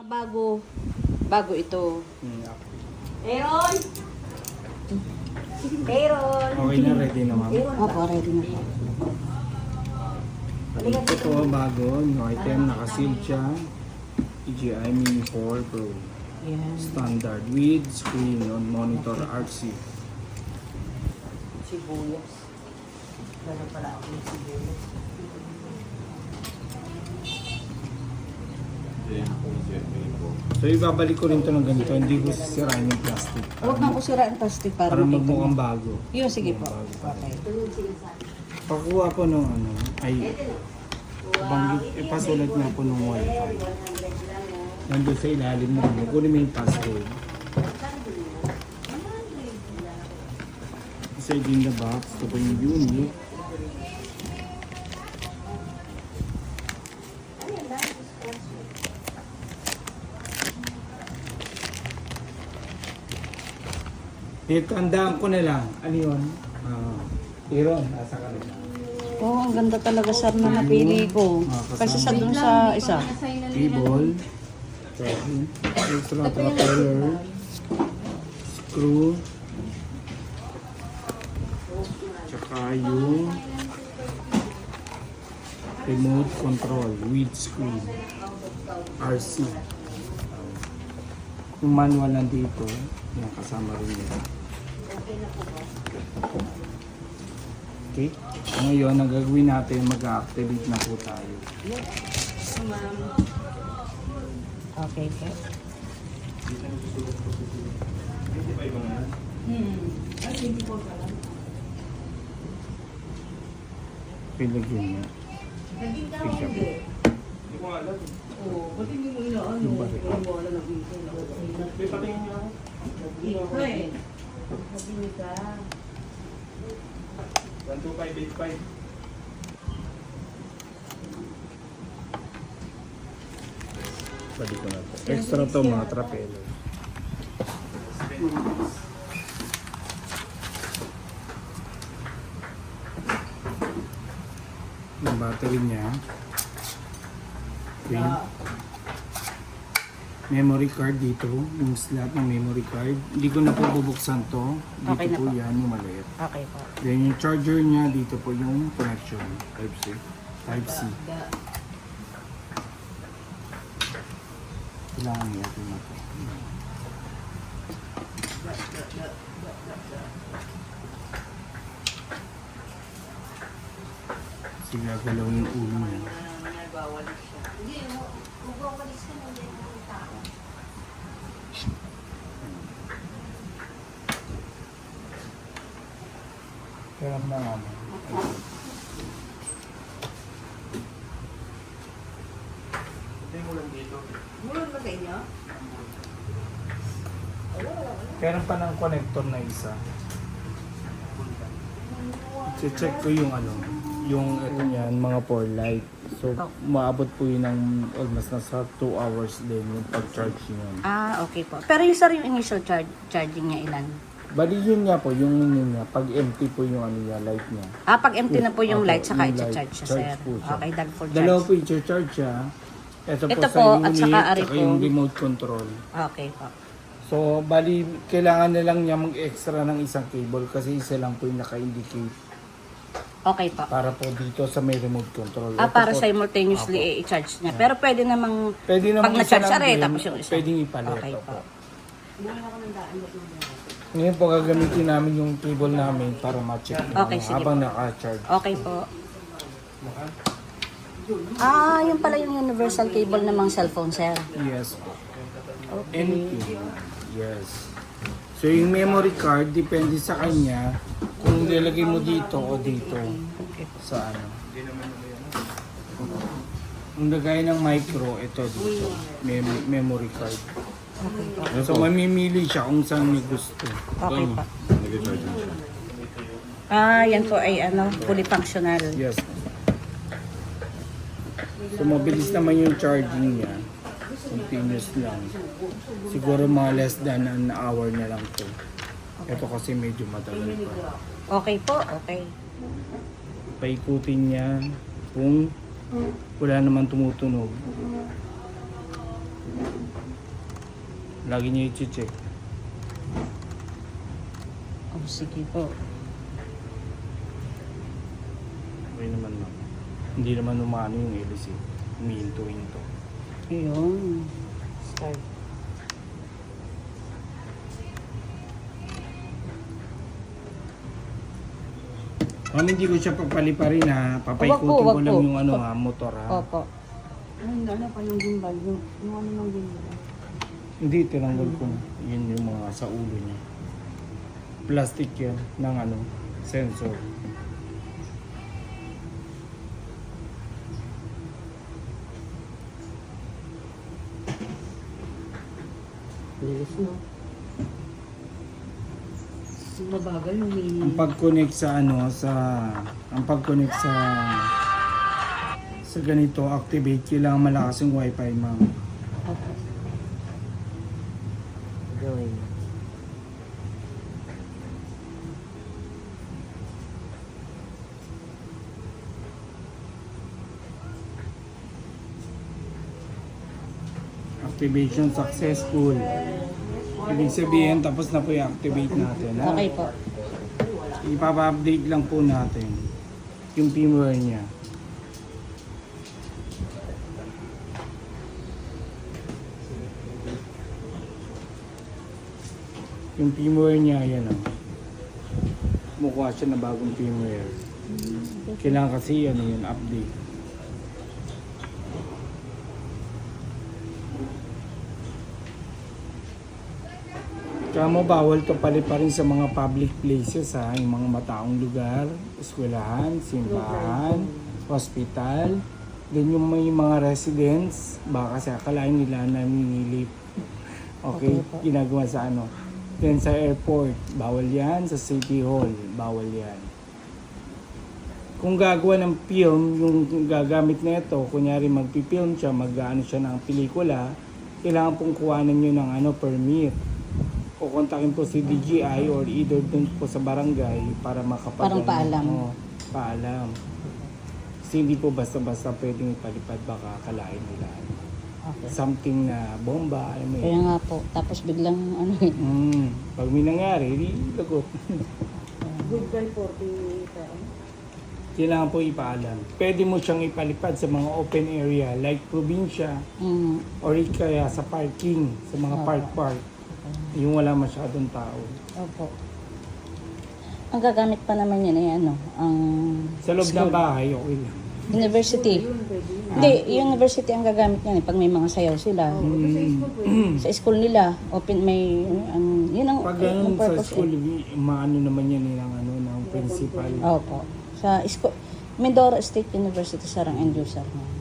Bago ito. Aaron! Aaron! Okay na, ready na ma'am. Opo, ready na po. Ito bago, new item, nakaseal siya. DJI Mini 4 Pro. Yan. Standard with screen on monitor RC. Sibuyas. Gano'n pala ako yung sibuyas. So ibabalik ko rin ito ng ganito, hindi ko sisirain yung plastic. Huwag na ko siraan plastic para Para makita magmukhang mo. bago. Yun, sige po. Bago. Okay. Pakuha ko nung ano, ay banggit, ipasulat nga po nung wifi. Nandun sa ilalim mo, kunin mo yung password. Inside in the box, ito po yung unit. Tandaan ko na lang. Ano yun? Iron, nasa ka rin. Oo, ang ganda talaga sir na napili ko. Kasi sa dun sa isa. Cable. Extra propeller. Screw. Tsaka yung remote control with screen. RC. Yung manual nandito, yung kasama rin nila. Okay. Ngayon, ang gagawin natin, mag-activate na po tayo. Okay po. Pilagyan niya. Pick up. Yung balik. Balik ko na to. Extra to mga trapelo. Yung battery niya. Okay. Memory card dito. Yung slot ng memory card. Hindi ko na po bubuksan to. Dito Okay na po po. yan yung maliit. Okay po. Then yung charger niya, dito po yung connection. Type-C. Type-C. Kailangan niya ito na po. Sige, galaw yung ulo niya. Kaya na nga mo. Kaya pa ng connector na isa. Check ko yung ano, yung ito niyan, mga pour light. So, maabot po yun ng almost nasa 2 hours din yung pag-charge niyan. Ah, okay po. Pero yung sir, yung initial charging niya ilan? Bali yun nga po, yung yun nga, pag empty po yung ano niya, light niya. Ah, pag empty na po yung Opo, light, saka yung light, i-charge siya, charge sir. po siya. Okay, dahil for Dalawa charge. po i-charge siya. Ito po Ito sa po, unit, at saka ari tsaka po. yung remote control. Okay po. So, bali, kailangan na lang niya mag-extra ng isang cable kasi isa lang po yung naka-indicate Okay po. para po dito sa may remote control. Ah, Ito para po, simultaneously i-charge niya. Pero pwede namang pwede pag naman na-charge isa siya lang din, tapos yung isa. pwedeng ipalit. Okay Opo. po. Ngayon po gagamitin namin yung cable namin para ma-check Okay, sige habang naka-charge. Okay po. Ah, yun pala yung universal cable ng mga cellphone, sir. Yes po. Okay. Anything. Yes. So yung memory card, depende sa kanya kung nilagay mo dito o dito sa ano. Kung lagay ng micro, ito dito. Memory card. So mamimili siya kung saan niya gusto. Okay po. Ah, yan po ay ano, fully functional. Yes. So mabilis naman yung charging niya. Continuous lang. Siguro mga less than an hour na lang to. Ito kasi medyo matagal pa. Okay po, okay. Paikutin niya kung wala naman tumutunog. Lagi niyo i-check. Oh, sige po. Okay naman ma'am. Hindi naman umano yung LC. Umiinto-into. Ayun. Start. Ma'am, hindi ko siya papaliparin ha. Papaikutin Wag ko po. lang yung ano ha, motor ha. Opo. Ay, ano pa yung gimbal? Yung ano ng gimbal? Hindi, tinanggal ko. Yun yung mga sa ulo niya. Plastic yan ng ano, sensor. Bilis no? Mabagal yung Ang pag-connect sa ano, ang pag-connect sa ganito, activate, kailangan malakas yung wifi, ma'am. Opo. Gawin. Activation successful. Ibig sabihin, tapos na po i-activate natin. Ha? Okay po. Ipapa-update lang po natin yung firmware niya. Yung firmware niya, yan o. Mukha siya na bagong firmware. Kailangan kasi ano yun, update. Kaya mo bawal to paliparin sa mga public places ha, yung mga mataong lugar, eskwelahan, simbahan, hospital. Then yung may mga residents, baka kasi akalain nila na ninilip. Okay, Okay po. ginagawa sa ano. Then sa airport, bawal yan. Sa city hall, bawal yan. Kung gagawa ng film, yung gagamit na ito, kunyari magpipilm siya, mag-ano siya ng pelikula, kailangan pong kuhanan nyo ng ano, permit. Kukontakin po si DGI or either dun po sa barangay para makapag Parang paalam. Oo, paalam. Kasi hindi po basta-basta pwedeng ipalipad, baka akalain nila. Okay. Something na bomba, alam mo Kaya yun. nga po. Tapos biglang ano eh. Pag may nangyari, di lagot. Goodbye 40 pa. Kailangan po ipaalam. Pwede mo siyang ipalipad sa mga open area like probinsya or kaya sa parking, sa mga park. Yung wala masyadong tao. Opo. Ang gagamit pa naman yun eh ano, ang Sa loob ng school. bahay, okay lang. University. Yun, pwede yun. Hindi, yung university ang gagamit yan eh, pag may mga sayaw sila. Kasi sa school pwede. Sa school nila, open may, yun ang, Pag ang ganun sa purpose school, eh. maano naman yan ng ano ng principal. Opo. Sa school, Mindoro State University, sarang end user na.